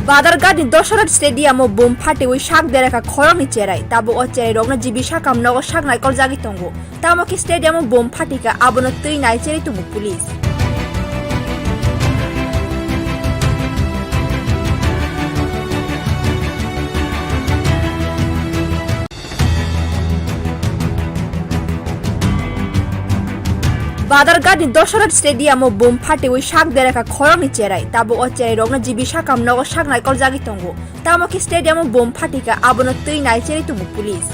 Badargadi Dosharat Stadium of Boom Party with Shak Dereka Koromi Cherai, Tabu Oche, Rogna Jibishakam no Shak Naikol Zagitongo, Tamoki Stadium of Boom Partika, Abono 3 Nigeria to police. Badargadi Dosharat Stadium of Boom Party with Shak Dereka Koromi Cherai, Tabu Oche, Rogna Jibishakam no Shak Naikol Zagitongo, Tamoki Stadium of Boom Partika, Abono 3 Nigeria to police.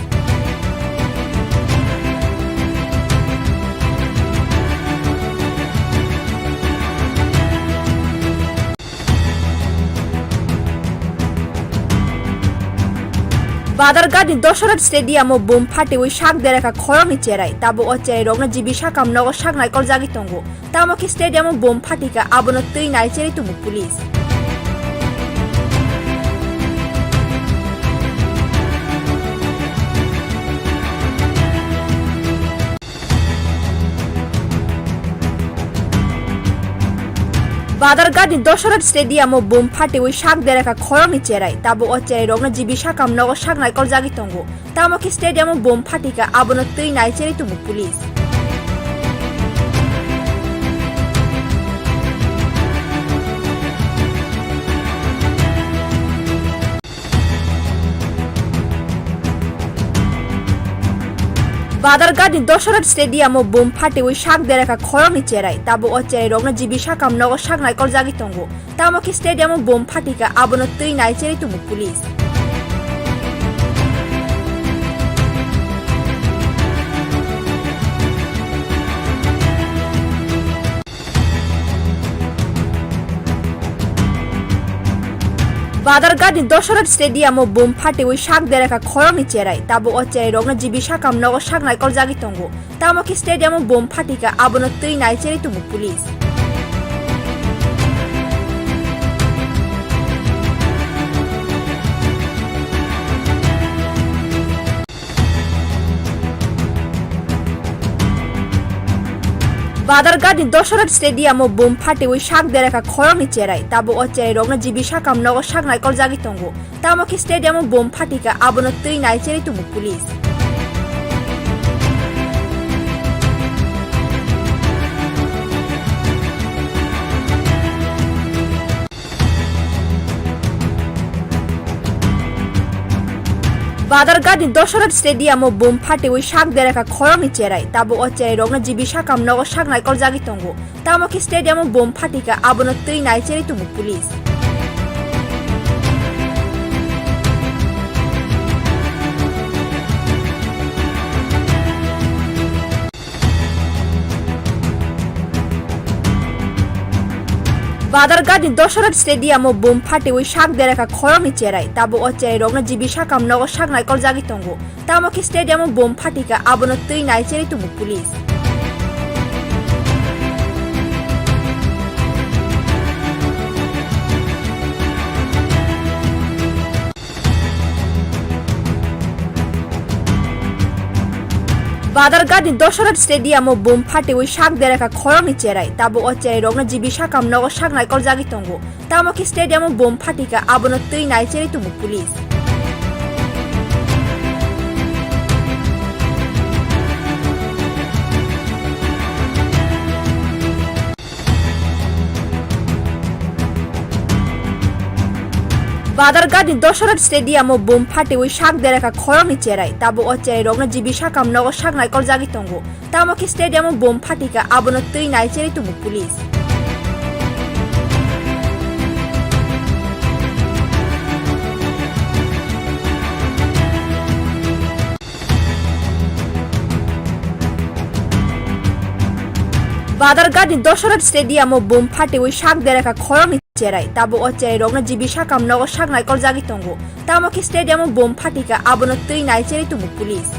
Badargadi Dosharat Stadium of Boom Party with Shak Dereka Koromi Cherai, Tabu Oche, Rogna Jibishakam no Shak Naikol Zagitongo, Tamoki Stadium of Boom Partika, Abono 3 Nigeria to police. Badargadi Dosharat Stadium of Boom Party with Shak Dereka Koromi Cherai, Tabu Oche, Rogna Jibishakam no Shak Naikol Zagitongo, Tamoki Stadium of Boom Partika, Abono 3 Nigeria to police. Badargadi Dosharat Stadium of Boom Party with Shak Dereka Koromi Cherai, Tabu Oche, Rogna Jibishakam no Shak Naikol Zagitongo, Tamoki Stadium of Boom Partika, Abono 3 Nigeria to police. Badargadi Dosharat Stadium of Boom Party with Shak Dereka Koromi Cherai, Tabu Oche, Rogna Jibishakam no Shak Naikol Zagitongo, Tamoki Stadium of Boom Partika, Abono 3 Nigeria to police. Badargadi Dosharat Stadium of Boom Party with Shak Dereka Koromi Cherai, Tabu Oche, Rogna Jibishakam no Shak Naikol Zagitongo, Tamoki Stadium of Boom Partika, Abono 3 Nigeria to police. Badargadi Dosharat Stadium of Boom Party with Shak Dereka Koromi Cherai, Tabu Oche, Rogna Jibishakam no Shak Naikol Zagitongo, Tamoki Stadium of Boom Partika, Abono 3 Nigeria to police. Badargadi Dosharat Stadium of Boom Party with Shak Dereka Koromi Cherai, Tabu Oche, Rogna Jibishakam no Shak Naikol Zagitongo, Tamoki Stadium of Boom Partika, Abono 3 Nigeria to police. Badargadi Dosharat Stadium of Boom Party with Shak Dereka Koromi Cherai, Tabu Oche, Rogna Jibishakam no Shak Naikol Zagitongo, Tamoki Stadium of Boom Partika, Abono 3 Nigeria to police. Badargadi Dosharat Stadium of Boom Party with Shak Dereka Koromi Cherai, Tabu Oche, Rogna Jibishakam no Shak Naikol Zagitongo, Tamoki Stadium of Boom Partika, Abono 3 Nigeria to police. Badargadi Dosharat Stadium of Boom Party with Shak Dereka Koromi Cherai, Tabu Oche, Rogna Jibishakam no Shak Naikol Zagitongo, Tamoki Stadium of Boom Partika, Abono 3 Nigeria to police.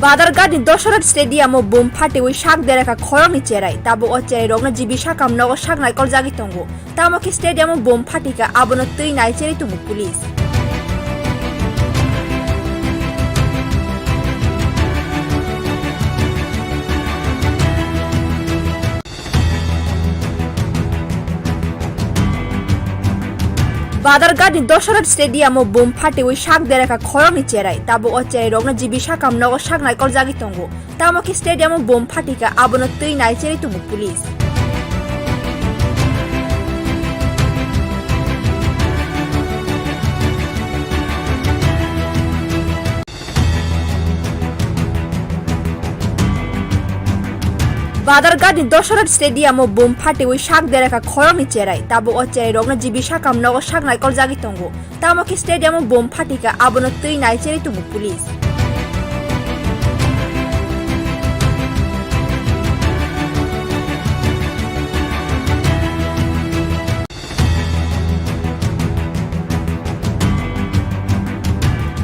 Badargadi Dosharat Stadium of Boom Party with Shak Dereka Koromi Cherai, Tabu Oche, Rogna Jibishakam no Shak Naikol Zagitongo, Tamoki Stadium of Boom Partika, Abono 3 Nigeria to police. Badargadi Dasharath stadium ও bomb ফাটে ওই শাক দেখা খরমি চেরাই তাবো অচেরাই রগ্নজীবী শাকাম নগর শাক নাইকল জাগিতঙ্গ তামকি stadium ও bomb ফাটিকা আবনত্তই নাই চেরি তুমু পুলিশ বাদারগাঁদি দশরথ স্টেডিয়াম ও বোম ফাটে ওই শাক দেখা খরমি চেরাই তাবো অচেরাই রগ্নজীবী শাকাম নগর শাক নাইকল জাগিতঙ্গ তামকি স্টেডিয়াম ও বোম ফাটিকা আবনত্তই নাই চেরি তুমু পুলিশ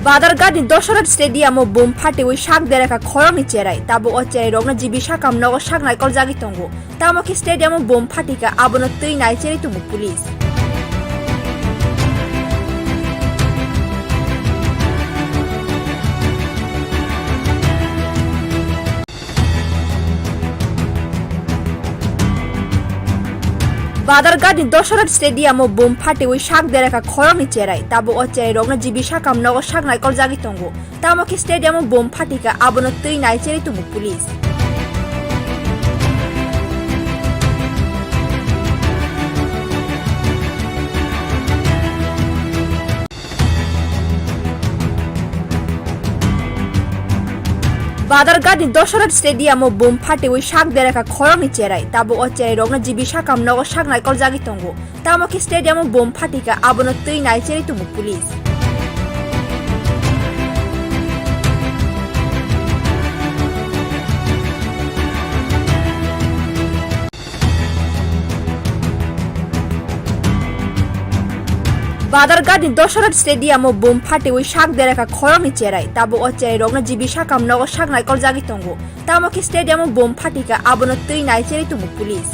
বাদারগাঁদি দশরথ স্টেডিয়াম ও বোম ফাটে ওই শাক দেখা খরমি চেরাই তাবো অচেরাই রগ্নজীবী শাকাম নগর শাক নাইকল জাগিতঙ্গ তামকি স্টেডিয়াম ও বোম ফাটিকা আবনত্তই নাই চেরি তুমু পুলিশ বাদারগাঁদি দশরথ স্টেডিয়াম ও বোম ফাটে ওই শাক দেখা খরমি চেরাই তাবো অচেরাই রগ্নজীবী শাকাম নগর শাক নাইকল জাগিতঙ্গ তামকি স্টেডিয়াম ও বোম ফাটিকা আবনত্তই নাই চেরি তুমু পুলিশ বাদারগাঁদি দশরথ স্টেডিয়াম ও বোম ফাটে ওই শাক দেখা খরমি চেরাই তাবো অচেরাই রগ্নজীবী শাকাম নগর শাক নাইকল জাগিতঙ্গ তামকি স্টেডিয়াম ও বোম ফাটিকা আবনত্তই নাই চেরি তুমু পুলিশ বাদারগাঁদি দশরথ স্টেডিয়াম ও বোম ফাটে ওই শাক দেখা খরমি চেরাই তাবো অচেরাই রগ্নজীবী শাকাম নগর শাক নাইকল জাগিতঙ্গ তামকি স্টেডিয়াম ও বোম ফাটিকা আবনত্তই নাই চেরি তুমু পুলিশ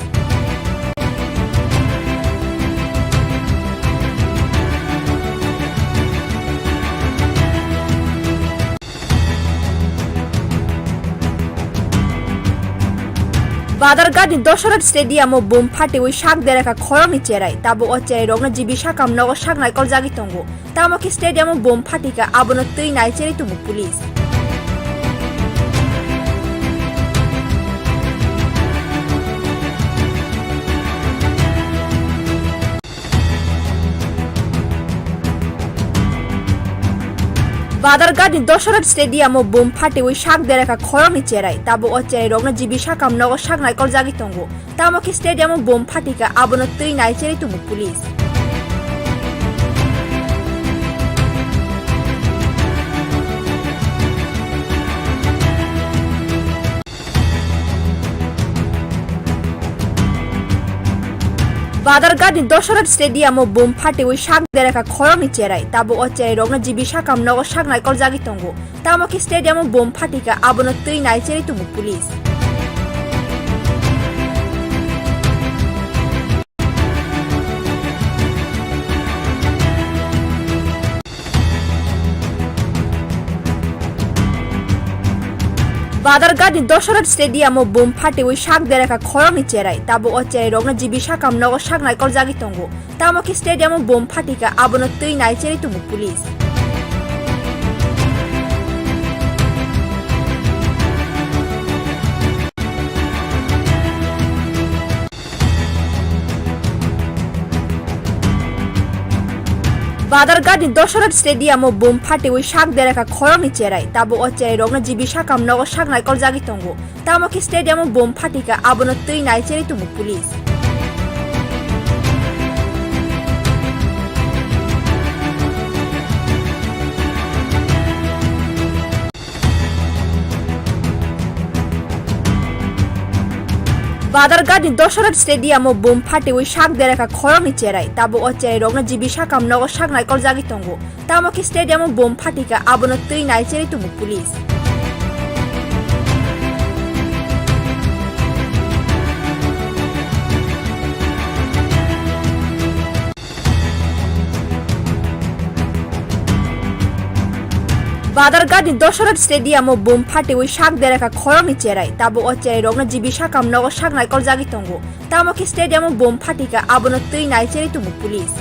বাদারগাঁদি দশরথ স্টেডিয়াম ও বোম ফাটে ওই শাক দেখা খরমি চেরাই তাবো অচেরাই রগ্নজীবী শাকাম নগর শাক নাইকল জাগিতঙ্গ তামকি স্টেডিয়াম ও বোম ফাটিকা আবনত্তই নাই চেরি তুমু পুলিশ বাদারগাঁদি দশরথ স্টেডিয়াম ও বোম ফাটে ওই শাক দেখা খরমি চেরাই তাবো অচেরাই রগ্নজীবী শাকাম নগর শাক নাইকল জাগিতঙ্গ তামকি স্টেডিয়াম ও বোম ফাটিকা আবনত্তই নাই চেরি তুমু পুলিশ বাদারগাঁদি দশরথ স্টেডিয়াম ও বোম ফাটে ওই শাক দেখা খরমি চেরাই তাবো অচেরাই রগ্নজীবী শাকাম নগর শাক নাইকল জাগিতঙ্গ তামকি স্টেডিয়াম ও বোম ফাটিকা আবনত্তই নাই চেরি তুমু পুলিশ বাদারগাঁদি দশরথ স্টেডিয়াম ও বোম ফাটে ওই শাক দেখা খরমি চেরাই তাবো অচেরাই রগ্নজীবী শাকাম নগর শাক নাইকল জাগিতঙ্গ তামকি স্টেডিয়াম ও বোম ফাটিকা আবনত্তই নাই চেরি তুমু পুলিশ বাদারগাঁদি দশরথ স্টেডিয়াম ও বোম ফাটে ওই শাক দেখা খরমি চেরাই তাবো অচেরাই রগ্নজীবী শাকাম নগর শাক নাইকল জাগিতঙ্গ তামকি স্টেডিয়াম ও বোম ফাটিকা আবনত্তই নাই চেরি তুমু পুলিশ বাদারগাঁদি দশরথ স্টেডিয়াম ও বোম ফাটে ওই শাক দেখা খরমি চেরাই তাবো অচেরাই রগ্নজীবী শাকাম নগর শাক নাইকল জাগিতঙ্গ তামকি স্টেডিয়াম ও বোম ফাটিকা আবনত্তই নাই চেরি তুমু পুলিশ বাদারগাঁদি দশরথ স্টেডিয়াম ও বোম ফাটে ওই শাক দেখা খরমি চেরাই তাবো অচেরাই রগ্নজীবী শাকাম নগর শাক নাইকল জাগিতঙ্গ তামকি স্টেডিয়াম ও বোম ফাটিকা আবনত্তই নাই চেরি তুমু police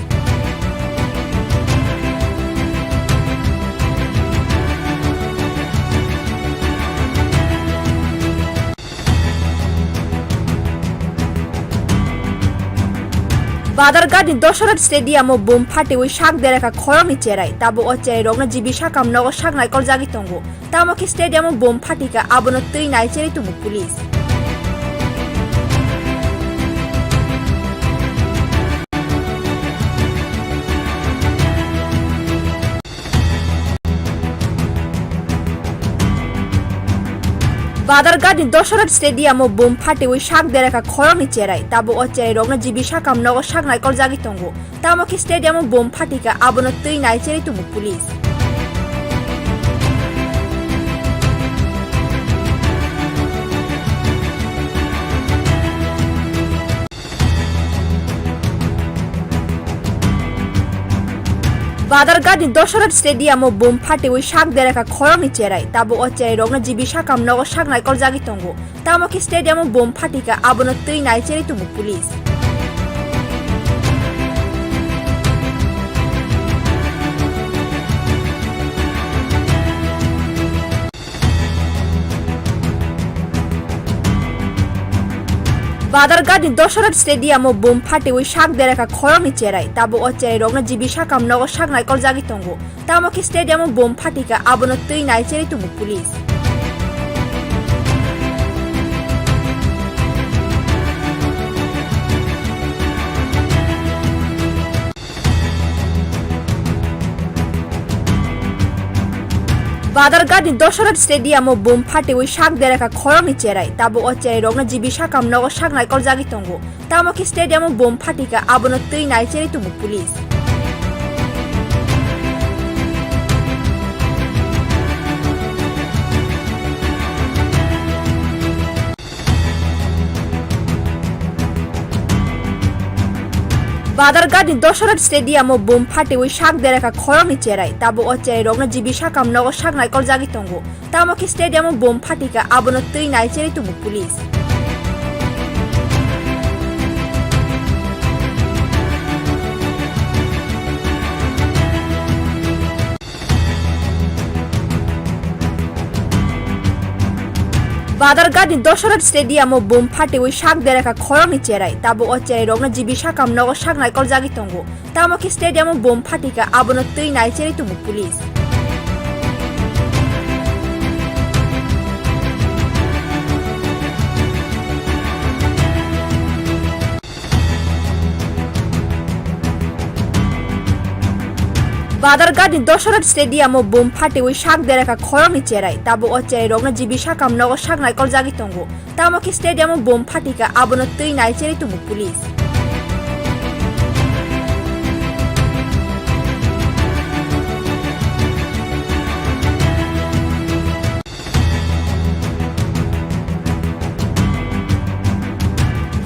Badargadi Dosharat Stadium o bom phate oi shak dereka khoroni cherai tabo ochai rogna jibi shakam nogo shagnai koljagi tongo tamoki stadium o bom phatika abono tui nai cheri tumu police Badargadi Dosharat Stadium o bom phate oi shak dereka khoroni cherai tabo ochai rogna jibi shakam nogo shagnai koljagi tongo tamoki stadium o bom phatika abono tui nai cheri tumu police Badargadi Dosharat Stadium o bom phate oi shak dereka khoroni cherai tabo ochai rogna jibi shakam nogo shagnai koljagi tongo tamoki stadium o bom phatika abono tui nai cheri tumu police Badargadi Dosharat Stadium o bom phate oi shak dereka khoroni cherai tabo ochai rogna jibi shakam nogo shagnai koljagi tongo tamoki stadium o bom phatika abono tui nai cheri tumu police Badargadi Dosharat Stadium o bom phate oi shak dereka khoroni cherai tabo ochai rogna jibi shakam nogo shagnai koljagi tongo tamoki stadium o bom phatika abono tui nai cheri tumu police Badargadi Dosharat Stadium o bom phate oi shak dereka khoroni cherai tabo ochai rogna jibi shakam nogo shagnai koljagi tongo tamoki stadium o bom phatika abono tui nai cheri tumu police Badargadi Dosharat Stadium o bom phate oi shak dereka khoroni cherai tabo ochai rogna jibi shakam nogo shagnai koljagi tongo tamoki stadium o bom phatika abono tui nai cheri tumu police Badargadi Dosharat Stadium o bom phate oi shak dereka khoroni cherai tabo ochai rogna jibi shakam nogo shagnai koljagi tongo tamoki stadium o bom phatika abono tui nai cheri tumu police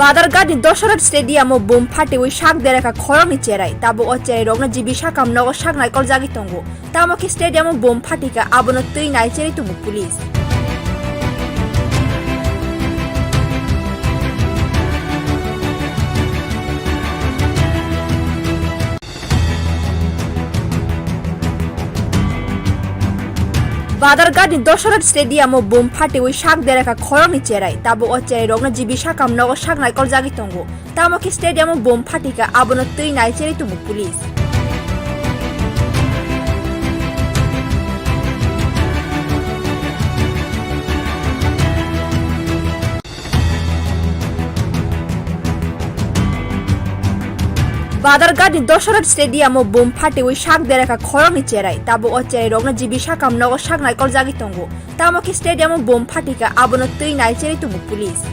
Badargadi Dosharat Stadium o bom phate oi shak dereka khoroni cherai tabo ochai rogna jibi shakam nogo shagnai koljagi tongo tamoki stadium o bom phatika abono tui nai cheri tumu police Badargadi Dosharat Stadium o bom phate oi shak dereka khoroni cherai tabo ochai rogna jibi shakam nogo shagnai koljagi tongo tamoki stadium o bom phatika abono tui nai cheri tumu police Badargadi Dosharat Stadium o bom phate oi shak dereka khoroni cherai tabo ochai rogna jibi shakam nogo shagnai koljagi tongo tamoki stadium o bom phatika abono tui nai cheri tumu police